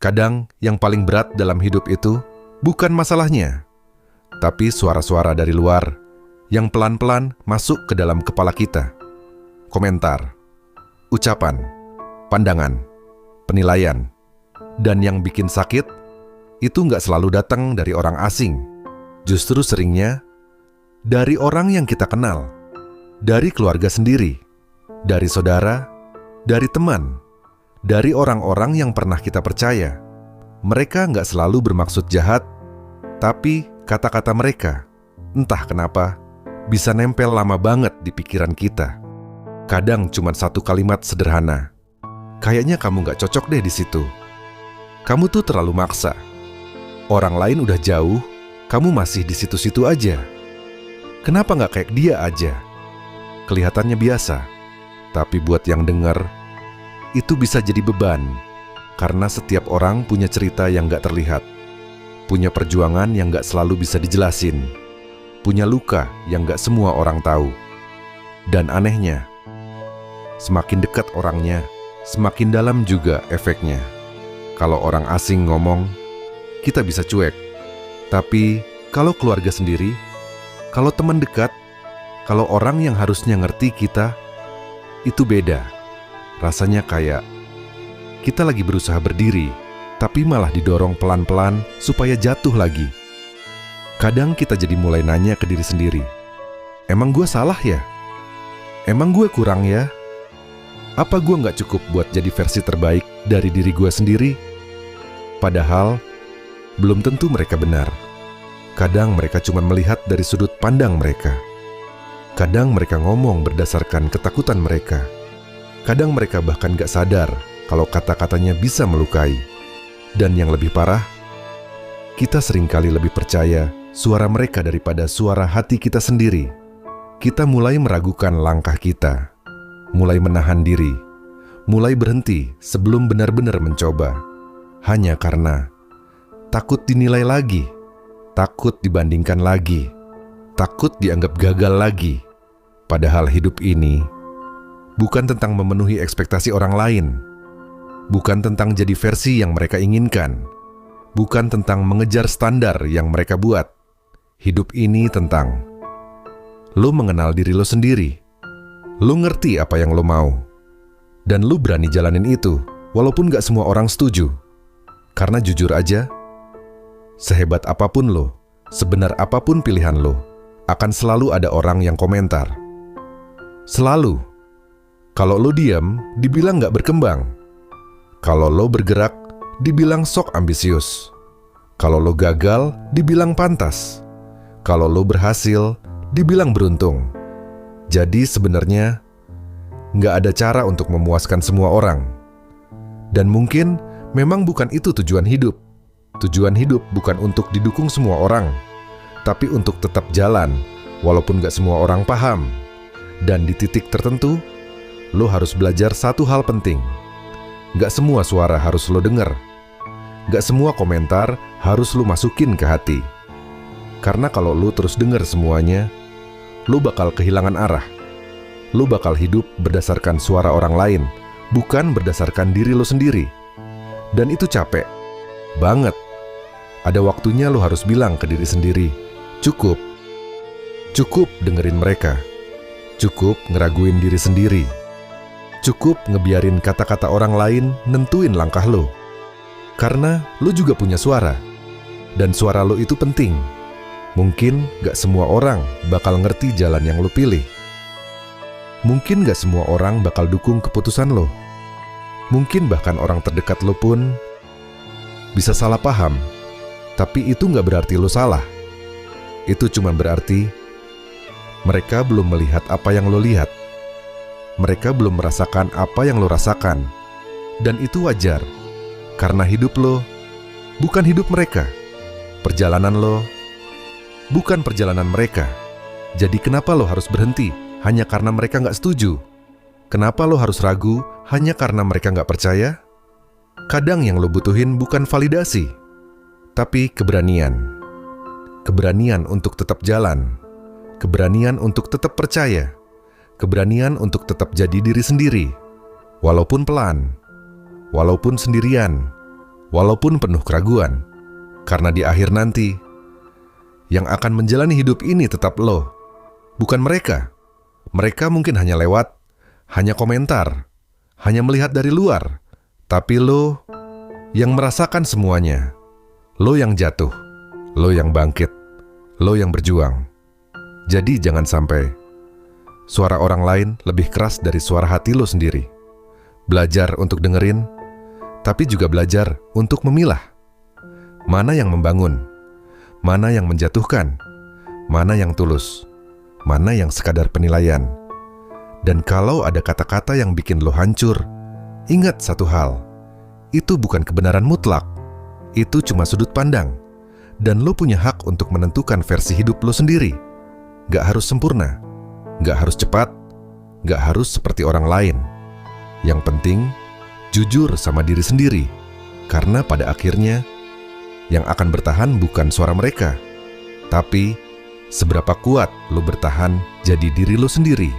Kadang yang paling berat dalam hidup itu bukan masalahnya, tapi suara-suara dari luar yang pelan-pelan masuk ke dalam kepala kita. Komentar, ucapan, pandangan, penilaian, dan yang bikin sakit itu nggak selalu datang dari orang asing. Justru seringnya dari orang yang kita kenal, dari keluarga sendiri, dari saudara, dari teman, dari orang-orang yang pernah kita percaya. Mereka nggak selalu bermaksud jahat, tapi kata-kata mereka, entah kenapa, bisa nempel lama banget di pikiran kita. Kadang cuma satu kalimat sederhana, kayaknya kamu nggak cocok deh di situ. Kamu tuh terlalu maksa. Orang lain udah jauh, kamu masih di situ-situ aja. Kenapa nggak kayak dia aja? Kelihatannya biasa, tapi buat yang denger, itu bisa jadi beban, karena setiap orang punya cerita yang gak terlihat, punya perjuangan yang gak selalu bisa dijelasin, punya luka yang gak semua orang tahu. Dan anehnya, semakin dekat orangnya, semakin dalam juga efeknya. Kalau orang asing ngomong, kita bisa cuek. Tapi kalau keluarga sendiri, kalau teman dekat, kalau orang yang harusnya ngerti kita, itu beda. Rasanya kayak kita lagi berusaha berdiri, tapi malah didorong pelan-pelan supaya jatuh lagi. Kadang kita jadi mulai nanya ke diri sendiri, emang gue salah ya? Emang gue kurang ya? Apa gue gak cukup buat jadi versi terbaik dari diri gue sendiri? Padahal, belum tentu mereka benar. Kadang mereka cuma melihat dari sudut pandang mereka. Kadang mereka ngomong berdasarkan ketakutan mereka. Kadang mereka bahkan gak sadar kalau kata-katanya bisa melukai. Dan yang lebih parah, kita seringkali lebih percaya suara mereka daripada suara hati kita sendiri. Kita mulai meragukan langkah kita, mulai menahan diri, mulai berhenti sebelum benar-benar mencoba. Hanya karena takut dinilai lagi, takut dibandingkan lagi, takut dianggap gagal lagi. Padahal hidup ini bukan tentang memenuhi ekspektasi orang lain, bukan tentang jadi versi yang mereka inginkan, bukan tentang mengejar standar yang mereka buat. Hidup ini tentang lo mengenal diri lo sendiri, lo ngerti apa yang lo mau, dan lo berani jalanin itu walaupun gak semua orang setuju. Karena jujur aja, sehebat apapun lo, sebenar apapun pilihan lo, akan selalu ada orang yang komentar. Selalu. Kalau lo diam, dibilang gak berkembang. Kalau lo bergerak, dibilang sok ambisius. Kalau lo gagal, dibilang pantas. Kalau lo berhasil, dibilang beruntung. Jadi sebenarnya, gak ada cara untuk memuaskan semua orang. Dan mungkin memang bukan itu tujuan hidup. Tujuan hidup bukan untuk didukung semua orang, tapi untuk tetap jalan, walaupun gak semua orang paham. Dan di titik tertentu, lo harus belajar satu hal penting. Gak semua suara harus lo denger. Gak semua komentar harus lo masukin ke hati. Karena kalau lo terus denger semuanya, lo bakal kehilangan arah. Lo bakal hidup berdasarkan suara orang lain, bukan berdasarkan diri lo sendiri. Dan itu capek banget. Ada waktunya lo harus bilang ke diri sendiri, cukup. Cukup dengerin mereka. Cukup ngeraguin diri sendiri. Cukup ngebiarin kata-kata orang lain nentuin langkah lo. Karena lo juga punya suara. Dan suara lo itu penting. Mungkin gak semua orang bakal ngerti jalan yang lo pilih. Mungkin gak semua orang bakal dukung keputusan lo. Mungkin bahkan orang terdekat lo pun bisa salah paham. Tapi itu gak berarti lo salah. Itu cuma berarti mereka belum melihat apa yang lo lihat. Mereka belum merasakan apa yang lo rasakan. Dan itu wajar. Karena hidup lo bukan hidup mereka. Perjalanan lo bukan perjalanan mereka. Jadi kenapa lo harus berhenti hanya karena mereka gak setuju? Kenapa lo harus ragu hanya karena mereka gak percaya? Kadang yang lo butuhin bukan validasi, tapi keberanian. Keberanian untuk tetap jalan. Keberanian untuk tetap percaya. Keberanian untuk tetap jadi diri sendiri. Walaupun pelan. Walaupun sendirian. walaupun penuh keraguan. Karena di akhir nanti, yang akan menjalani hidup ini tetap lo, bukan mereka. Mereka mungkin hanya lewat, hanya komentar, hanya melihat dari luar. Tapi lo yang merasakan semuanya. Lo yang jatuh, lo yang bangkit, lo yang berjuang. Jadi jangan sampai suara orang lain lebih keras dari suara hati lo sendiri. Belajar untuk dengerin, tapi juga belajar untuk memilah. Mana yang membangun, mana yang menjatuhkan, mana yang tulus, mana yang sekadar penilaian. Dan kalau ada kata-kata yang bikin lo hancur, ingat satu hal, itu bukan kebenaran mutlak. Itu cuma sudut pandang. Dan lo punya hak untuk menentukan versi hidup lo sendiri. Gak harus sempurna, gak harus cepat, gak harus seperti orang lain. Yang penting, jujur sama diri sendiri. Karena pada akhirnya, yang akan bertahan bukan suara mereka, tapi seberapa kuat lo bertahan jadi diri lo sendiri.